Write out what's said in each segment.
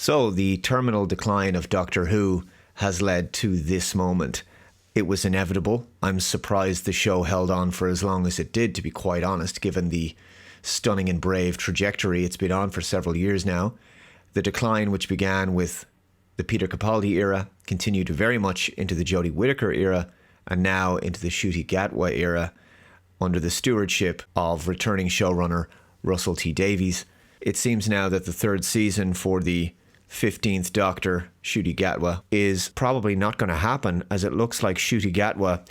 So the terminal decline of Doctor Who has led to this moment. It was inevitable. I'm surprised the show held on for as long as it did, to be quite honest, given the stunning and brave trajectory it's been on for several years now. The decline, which began with the Peter Capaldi era, continued very much into the Jodie Whittaker era, and now into the Ncuti Gatwa era, under the stewardship of returning showrunner Russell T Davies. It seems now that the third season for the 15th Doctor, Ncuti Gatwa, is probably not going to happen, as it looks like Ncuti Gatwa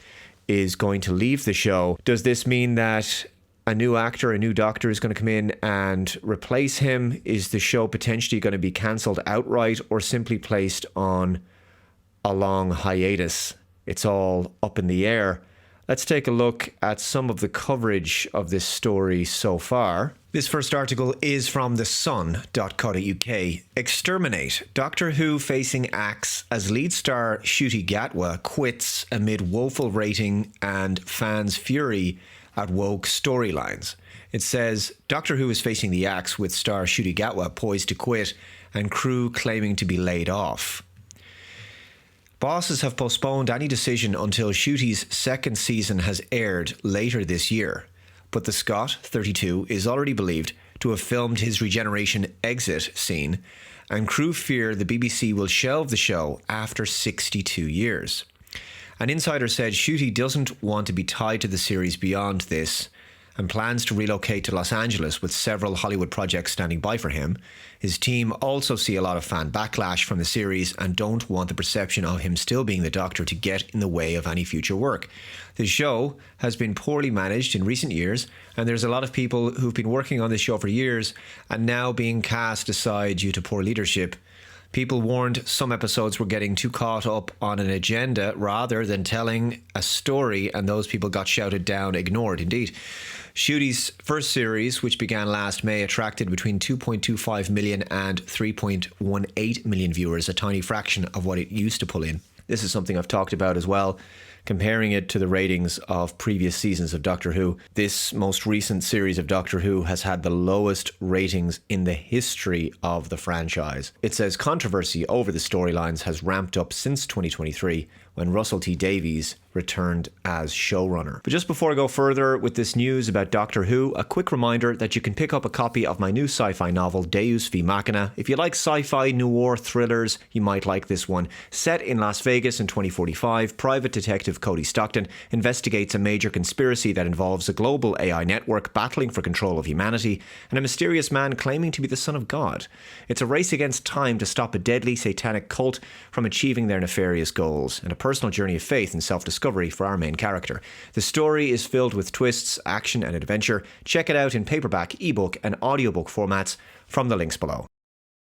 is going to leave the show. Does this mean that a new actor, a new Doctor is going to come in and replace him? Is the show potentially going to be cancelled outright or simply placed on a long hiatus? It's all up in the air. Let's take a look at some of the coverage of this story so far. This first article is from thesun.co.uk. Exterminate. Doctor Who facing axe as lead star Ncuti Gatwa quits amid woeful rating and fans' fury at woke storylines. It says, Doctor Who is facing the axe with star Ncuti Gatwa poised to quit and crew claiming to be laid off. Bosses have postponed any decision until Ncuti's second season has aired later this year. But the Scot, 32, is already believed to have filmed his regeneration exit scene, and crew fear the BBC will shelve the show after 62 years. An insider said Ncuti doesn't want to be tied to the series beyond this and plans to relocate to Los Angeles with several Hollywood projects standing by for him. His team also see a lot of fan backlash from the series and don't want the perception of him still being the Doctor to get in the way of any future work. The show has been poorly managed in recent years, and there's a lot of people who've been working on this show for years and now being cast aside due to poor leadership. People warned some episodes were getting too caught up on an agenda rather than telling a story, and those people got shouted down, ignored. Indeed, Ncuti's first series, which began last May, attracted between 2.25 million and 3.18 million viewers, a tiny fraction of what it used to pull in. This is something I've talked about as well, comparing it to the ratings of previous seasons of Doctor Who. This most recent series of Doctor Who has had the lowest ratings in the history of the franchise. It says controversy over the storylines has ramped up since 2023, when Russell T Davies returned as showrunner. But just before I go further with this news about Doctor Who, a quick reminder that you can pick up a copy of my new sci-fi novel, Deus V Machina. If you like sci-fi noir thrillers, you might like this one. Set in Las Vegas in 2045, private detective Cody Stockton investigates a major conspiracy that involves a global AI network battling for control of humanity and a mysterious man claiming to be the son of God. It's a race against time to stop a deadly satanic cult from achieving their nefarious goals, and a personal journey of faith and self-discovery for our main character. The story is filled with twists, action and adventure. Check it out in paperback, ebook and audiobook formats from the links below.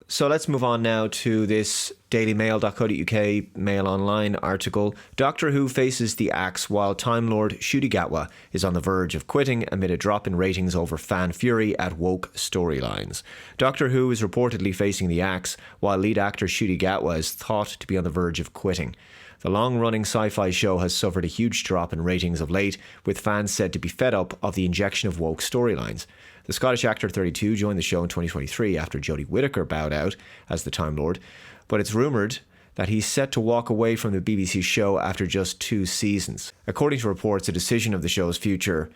So let's move on now to this dailymail.co.uk Mail Online article. Doctor Who faces the axe while Time Lord Ncuti Gatwa is on the verge of quitting amid a drop in ratings over fan fury at woke storylines. Doctor Who is reportedly facing the axe while lead actor Ncuti Gatwa is thought to be on the verge of quitting. The long-running sci-fi show has suffered a huge drop in ratings of late, with fans said to be fed up of the injection of woke storylines. The Scottish actor 32 joined the show in 2023 after Jodie Whittaker bowed out as the Time Lord, but it's rumoured that he's set to walk away from the BBC show after just 2 seasons. According to reports, a decision of the show's future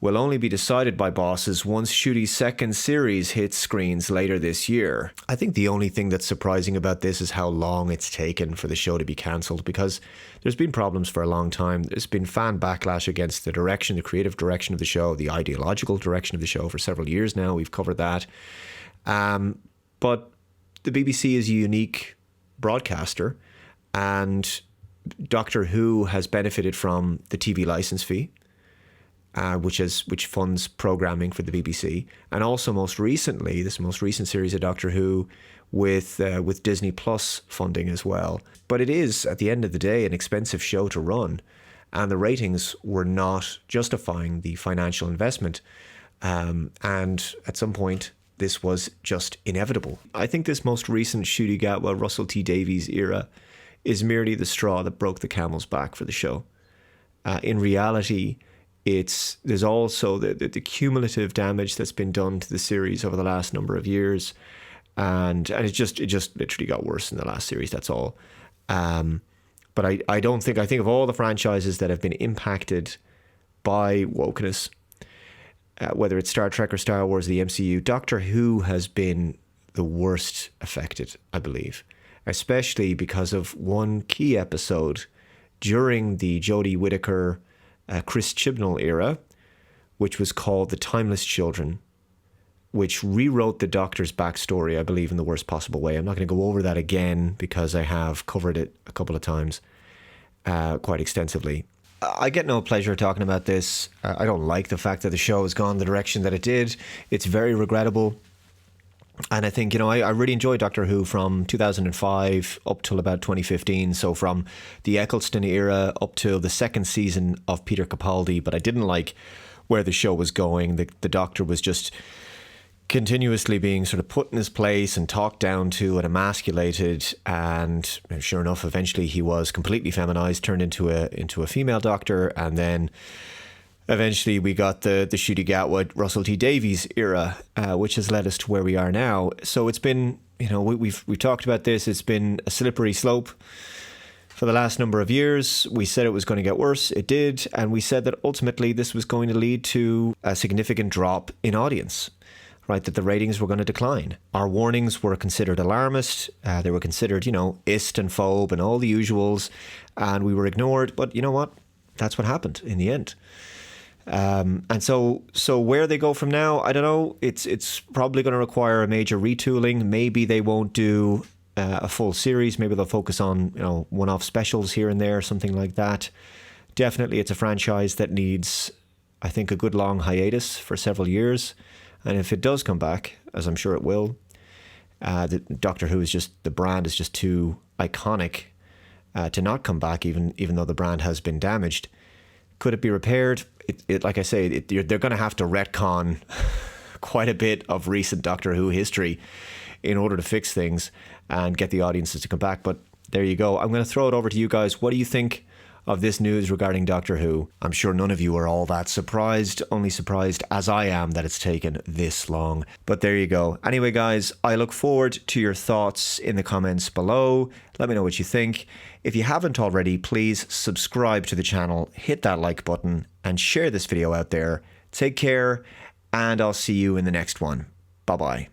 will only be decided by bosses once Ncuti's second series hits screens later this year. I think the only thing that's surprising about this is how long it's taken for the show to be cancelled, because there's been problems for a long time. There's been fan backlash against the direction, the creative direction of the show, the ideological direction of the show for several years now. We've covered that. But the BBC is a unique broadcaster, and Doctor Who has benefited from the TV license fee, which funds programming for the BBC, and also most recently, this most recent series of Doctor Who with Disney Plus funding as well. But it is, at the end of the day, an expensive show to run, and the ratings were not justifying the financial investment. And at some point, this was just inevitable. I think this most recent Ncuti Gatwa, Russell T Davies era is merely the straw that broke the camel's back for the show. In reality, there's also the cumulative damage that's been done to the series over the last number of years. and it just literally got worse in the last series. That's all. But I think of all the franchises that have been impacted by wokeness, whether it's Star Trek or Star Wars, the MCU, Doctor Who has been the worst affected, I believe, especially because of one key episode during the Jodie Whittaker, Chris Chibnall era, which was called The Timeless Children, which rewrote the Doctor's backstory, I believe, in the worst possible way. I'm not going to go over that again because I have covered it a couple of times quite extensively. I get no pleasure talking about this. I don't like the fact that the show has gone the direction that it did. It's very regrettable. And I think, I really enjoyed Doctor Who from 2005 up till about 2015. So from the Eccleston era up till the second season of Peter Capaldi. But I didn't like where the show was going. The Doctor was just continuously being sort of put in his place and talked down to and emasculated, and sure enough, eventually he was completely feminized, turned into a female Doctor, and then eventually we got the Ncuti Gatwa Russell T Davies era, which has led us to where we are now. So it's been, we've talked about this. It's been a slippery slope for the last number of years. We said it was going to get worse. It did, and we said that ultimately this was going to lead to a significant drop in audience. Right, that the ratings were going to decline. Our warnings were considered alarmist. They were considered, ist and phobe and all the usuals, and we were ignored. But you know what? That's what happened in the end. And so where they go from now, I don't know. It's probably going to require a major retooling. Maybe they won't do a full series. Maybe they'll focus on one-off specials here and there, something like that. Definitely, it's a franchise that needs, I think, a good long hiatus for several years. And if it does come back, as I'm sure it will, the Doctor Who the brand is just too iconic to not come back, even though the brand has been damaged. Could it be repaired? Like I say, they're going to have to retcon quite a bit of recent Doctor Who history in order to fix things and get the audiences to come back. But there you go. I'm going to throw it over to you guys. What do you think of this news regarding Doctor Who? I'm sure none of you are all that surprised, only surprised as I am that it's taken this long. But there you go. Anyway, guys, I look forward to your thoughts in the comments below. Let me know what you think. If you haven't already, please subscribe to the channel, hit that like button, and share this video out there. Take care, and I'll see you in the next one. Bye-bye.